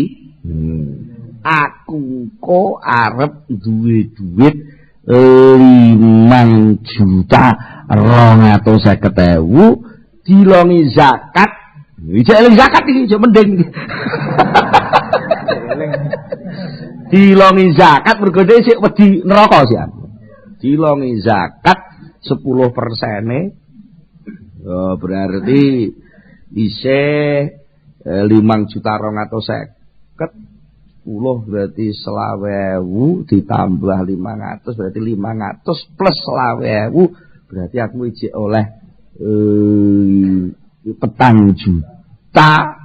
aku kok arep duwe duit 5.250.000 dilongi zakat. Iki eling zakat iki yo mending. Dilongi zakat mergo sik wedi neraka sih. Dilongi zakat 10%. Oh, berarti isih 5.250.000. 10 berarti 20.000 ditambah 500 berarti 500 plus 20.000 berarti aku ijek oleh 4 juta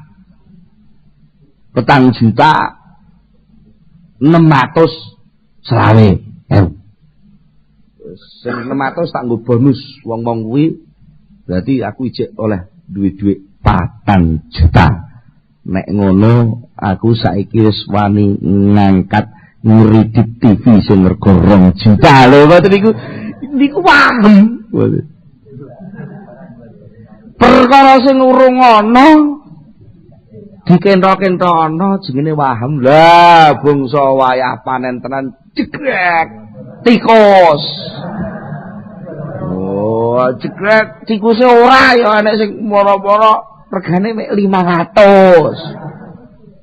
600.000. Sing 600 tak nggo bonus wong-wong kuwi berarti aku ijek oleh duit-duit 4 juta. Nek ngono aku saiki wis wani ngangkat ngridit TV sing rega 2 juta lho ngoten niku waham. Perkara sing urung ana dikentho-kenthono jenenge waham. Lah bangsa wayah panen tenan jegrek tikus. Oh, jegrek tikuse ora ya nek sing moro-moro regane mek 500.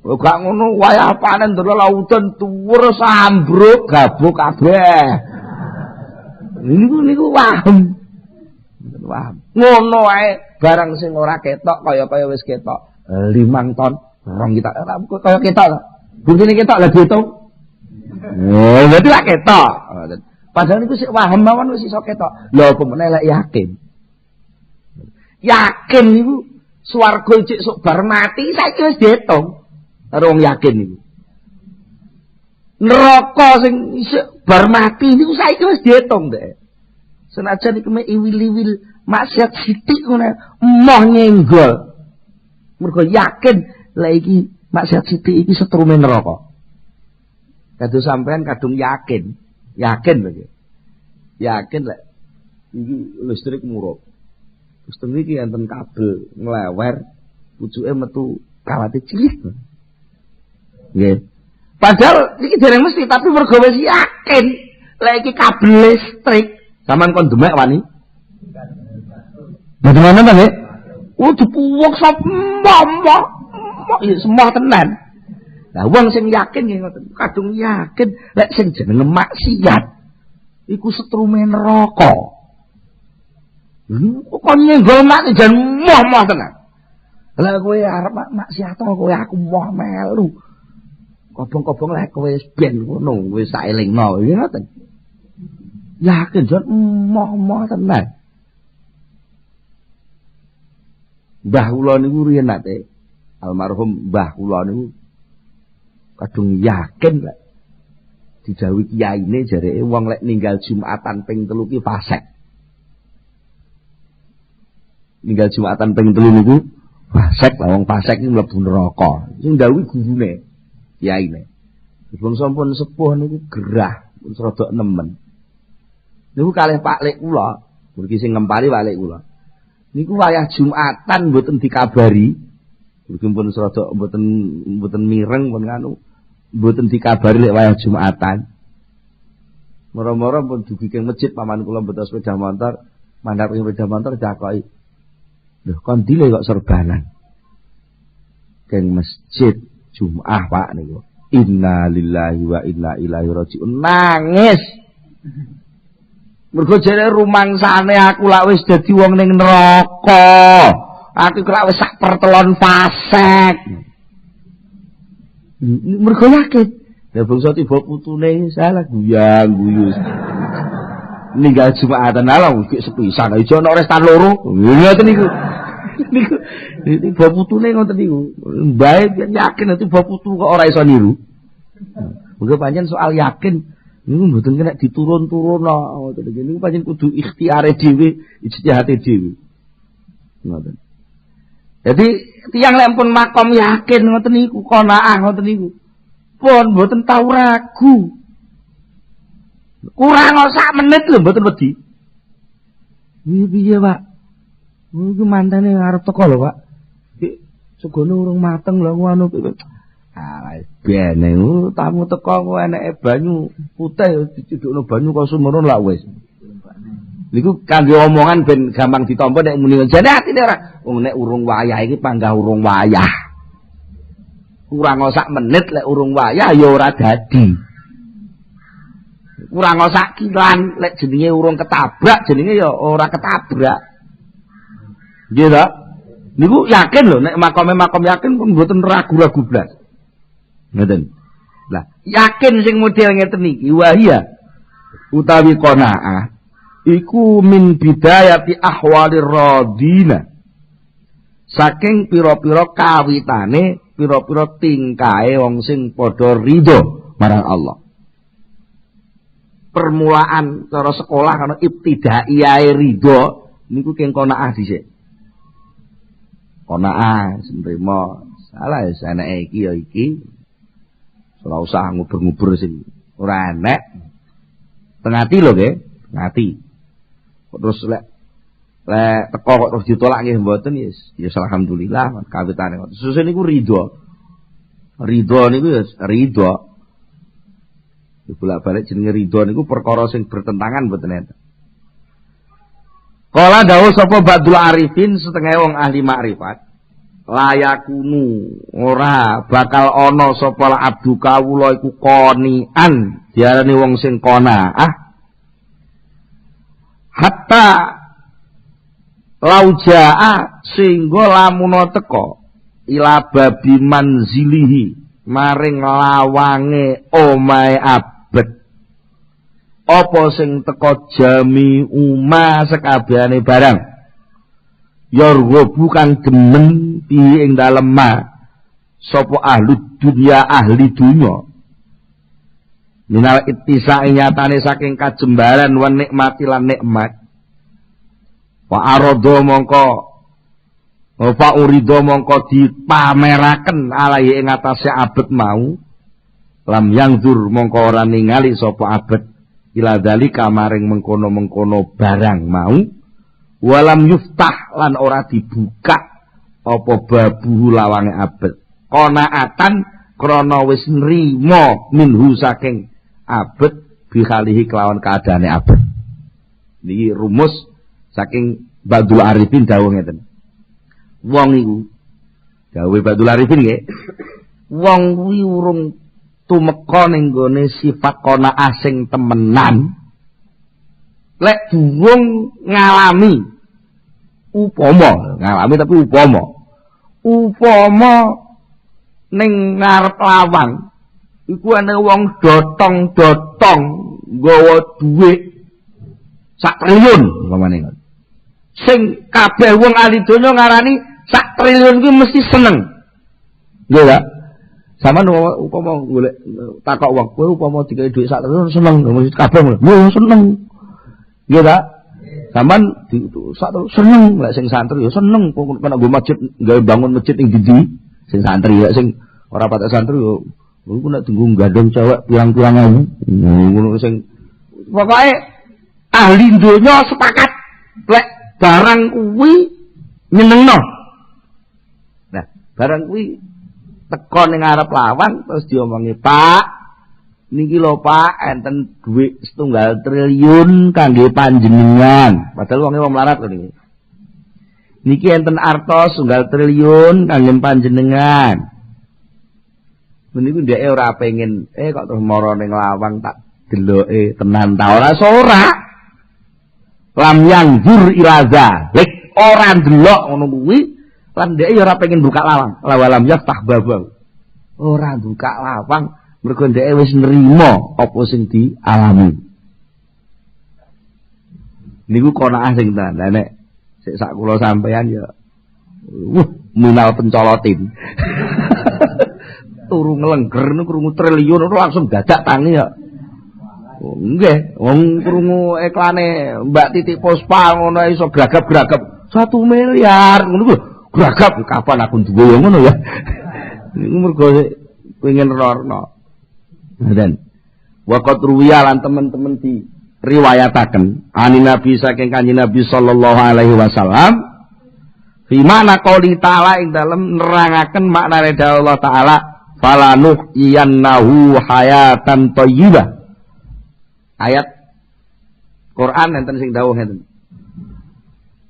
Oh gak ngono wayah panen ndelok lautan tuwur sambruk gabuk kabeh. Niku waham. Ngono ae barang sing ora ketok kaya wis ketok. 5 ton 2 kita kaya ketok to. Buktine ketok lah diitung. Oh, berarti lak ketok. Padahal niku sik waham mawon wis iso ketok. Lha apa meneh lek yakin. Yakin niku swarga cek sok bar mati saiki wis diitung. Karo wong yakin niku. Neraka sing isuk bar mati niku saiki wis diitung ndek. Senajan iku mek iwil-iwil maksiat sithik ngono emoh nyenggol. Mergo yakin lek iki maksiat sithik iki setrume neraka. Kados sampean kadung yakin lho. Yakin lek iki listrik murup. Terus teng iki enten kabel nglewer, pucuke metu kawate cilik. Nggih. Padahal iki dereng mesti tapi mergo wis yakin lek iki kabel listrik, sampean kon demek wani. Bagaimana ta, Nggih? Oh dipuwek sop momo. Ya semua tenan. Lah wong sing yakin nggih ngoten, kadung yakin lek sing jenenge maksiat iku setrume neraka. Kok nyenggol mak jan moh tenan. Lah kowe arep maksiat kowe aku moh melu. Kobong-kobong lek kowe wis ben ngono, wis tak elingno, ya ngoten. Yakin jan moh tenan. Mbah kula niku riyen nate almarhum mbah kula niku kadung yakin lek didhawuhi kiyaine jareke wong lek ninggal Jumatan ping 3 ki fasik. Ninggal Jumatan ping 3 niku fasik, lah wong fasik iki mlebu neraka. Sing ndhawuhi gurune kiyaine. Bangsa pun sepuh niku gerah, pun rada nemen. Niku kalih Pak Lek kula, mriki sing ngempari Pak Lek kula. Niku wayah Jumatan mboten dikabari. Mriki pun rada mboten mireng pun nganu. Mboten dikabari lek wayah Jumatan. Moro-moro pun dugi keng masjid paman kula mboten sepeda motor, mandhap ing sepeda motor dakoki. Lho kon dile kok serbanan. Keng masjid Jumat Pak niku. Inna lillahi wa inna ilaihi rajiun. Nangis. Mergo jare rumangsane aku lak wis dadi wong ning neraka. Aku lak wis sak pertelon fasik. Mergo yakin. Lah bangsa tiba putune salah guyang-guyu. Ninggal Jumatan ala iki sepisan aja ana restan loro. Ngoten niku. Niku tiba putune ngoten niku. Mbae yakin ati tiba putu kok ora iso niru. Mengko pancen soal yakin niku mboten kena diturun-turunno ngoten iki. Niku pancen kudu ikhtiare dhewe, ijtihate dhewe. Ngoten. Jadi tiyang lek pun makom yakin ngoten niku, qanaah ngoten niku. Pun mboten tau ragu. Kurang sak menit lho mboten wedi. Piye, Pak? Iku mantene arep teko lho, Pak. Segone urung mateng lho ngono. Ah, bene tamu teko kok eneke banyu putih dicidukno banyu kok sumono lak wis. Niku kangge omongan ben gampang ditampa nek muni jane atine ora. Wong nek urung wayah iki panggah urung wayah. Kurang sak menit lek urung wayah ya ora dadi. Kurang sak kilan lek jenenge urung ketabrak jenenge ya ora ketabrak. Nggih ta? Niku yakin lho nek makom yakin pun mboten ragu-ragu blas. Ngoten. Lah, yakin sing model ngeten iki wahia utawi qanaah iku min bidayati ahwalir radina. Saking pira-pira kawitane, pira-pira tingkahe wong sing padha ridho marang Allah. Permulaan cara sekolah kana ibtidaiyae ridho niku keng qanaah dhisik. Qanaah sendrima salah seneke iki ya iki. Ora usah ngubur-ngubur sing ora enek. Tengati lho nggih, tengati. Terus lek teko kok terus ditolak nggih mboten ya alhamdulillah kawitane. Sesuk niku ridho. Ridho niku ya ridho. Bolak-balik jenenge ridho niku perkara sing bertentangan mboten enten. Kala dawuh sapa Ba'dul Arifin setengah wong ahli makrifat. Layakunu ora bakal ana sapa la abdu kawula iku qonian diarani wong sing qanaah hatta laujaa sehingga lamun teka ila babi manzilihi maring lawange omahe abet apa sing teka jami uma sekabehane barang yarwa bukan demen piye ing dalem ma sapa ahli dunya minal ittisa'i nyatane saking kajembaran wa nikmati lan nikmat wa arada mongko fa urido mongko dipameraken alaye ing atase abet mau lam yangdur mongko ora ningali sapa abet ila dalika maring mengkono-mengkono barang mau walam yuftah lan ora dibuka apa babu lawange abet qanaatan krana wis nrimo minhu saking abet bihalihi kelawan keadaane abet. Niki rumus saking Ba'dul Arifin dawuh ngeten. Wong iku dawuh Ba'dul Arifin nggih. Wong kuwi urung tumeka ning gone sifat qanaah sing temenan. Lek durung ngalami ngalami tapi upama ning ngarep lawang iku ana wong dotong-dotong nggawa dhuwit 1 triliun umpamane. Sing kabeh wong ahli donya ngarani 1 triliun kuwi mesti seneng. Nggih ya? Sampeyan upama golek takok wong kowe upama dikei dhuwit 1 triliun seneng mesti kabeh yo seneng. Nggih ta? Sampeyan seneng lek sing santri ya seneng kok kena nggo masjid gawe bangun masjid ing ndi sing santri ya sing ora patek santri yo iku nek tunggu gandeng cewek pirang-pirang ewu ngono sing pokoke ahli donya sepakat lek barang kuwi nyenengno. Nah, barang kuwi teko ning ngarep lawang terus diomongi, "Pak, niki lho Pak, enten dhuwit 1 triliun kangge panjenengan." Padahal wong melarat lho niki. Niki enten artos 1 triliun kangge panjenengan. Niku dheke ora pengen kok terus mara ning lawang tak deloke tenan ta ora. Lam yanzur ilaza. Lek ora ndelok ngono kuwi lan dheke ora pengen buka lawang. Lawalam yaftah babang. Ora buka lawang mergo dheke wis nrimo apa sing dialami. Niku qanaah sing tenan. Lah nek sik sak kula sampeyan ya Minal pencolotin. Turu ngelengger niku krungu triliun langsung dadak tangi ya. Nggih, wong krungu iklane Mbak Titi Puspa ngono iso gragap-gragap 1 miliar ngono lho. Gragap kapan aku duwe yo ngono ya. Niku mergo pengen rorno. Dan waqat ruwiya lan teman-teman di riwayataken ani Nabi saking Kanjeng Nabi sallallahu alaihi wasallam fi makna qouli ta'ala ing dalem nerangaken maknane dawuh Allah taala falanuh iyannahu hayatan thayyibah. Ayat Quran enten sing dawuh ngeten.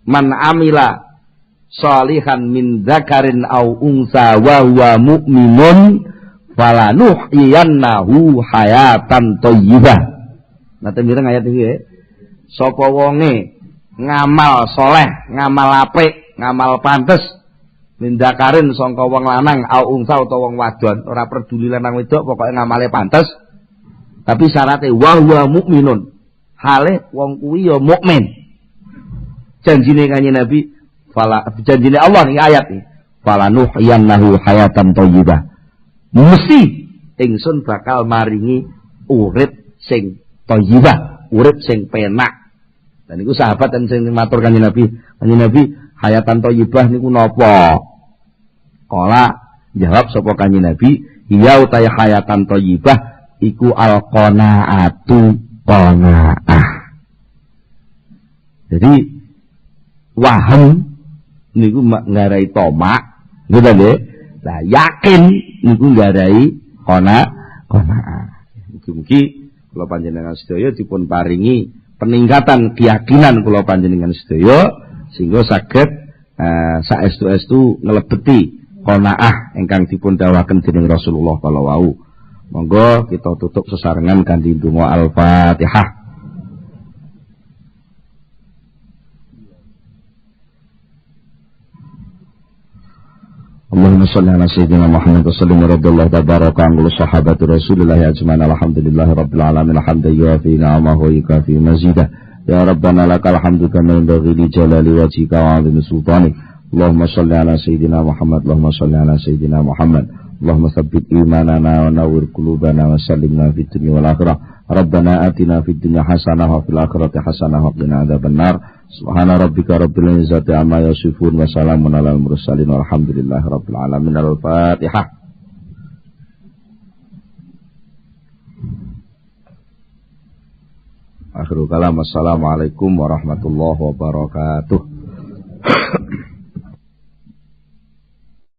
Man amila shalihan min dzakarin au unsa wa huwa mu'minun falanuh iyannahu hayatan thayyibah. Nate mireng ayat iki ya. Sapa wonge ngamal soleh, ngamal apik, ngamal pantes mindakarin sangka wong lanang au unsa utawa wong wadon, ora peduli lanang wedok pokoke ngamale pantes. Tapi syaratnya wa huwa mukminun. Hale wong kuwi ya mukmin. Janjine Kanjeng Nabi, janjine Allah ning ayat iki. Falanuhyannahu hayatan thayyibah. Mesti ingsun bakal maringi urip sing thayyibah, urip sing penak. Dan niku sahabat dan sing matur Kanjeng Nabi, hayatan thayyibah niku napa? Kala jawab sapa Kanjeng Nabi, ya utai hayatan thayyibah iku al-qanaatu qanaah. Jadi waham niku ngarai tomak, ngoten nggih. Lah yakin niku ngarai qanaah. Mugi-mugi kula panjenengan sedaya dipun paringi peningkatan keyakinan kula panjenengan sedaya sehingga saged saestu-estu nglebeti qanaah ingkang dipun dawuhaken dening Rasulullah sallallahu alaihi wasallam. Monggo kita tutup sesarengan kanthi donga Al-Fatihah. Allahumma shalli ala sayyidina Muhammad wa sallim radhiyallahu tabaraka an sahabati Rasulillah ajma'in alhamdulillahi rabbil alamin hamdan yuwafi ni'amahu wa yukafi mazidah. Ya Rabbana lakal hamdu kama yanbaghi li jalali wajhika wa 'azimi sultanik. Allahumma shalli ala sayyidina Muhammad, Allahumma shalli ala sayyidina Muhammad. Allahumma tsabbit imanana wa nawwir qulubana wa sallimna fid dunya wal akhirah. Rabbana atina fid dunya hasanah wa fil akhirati hasanah wa qina adzabannar. Subhana rabbika rabbil izzati amma yasifun wa salamun alal mursalin walhamdulillahi rabbil alamin. Al-Fatihah. Akhirul kalam. Assalamualaikum warahmatullahi wabarakatuh.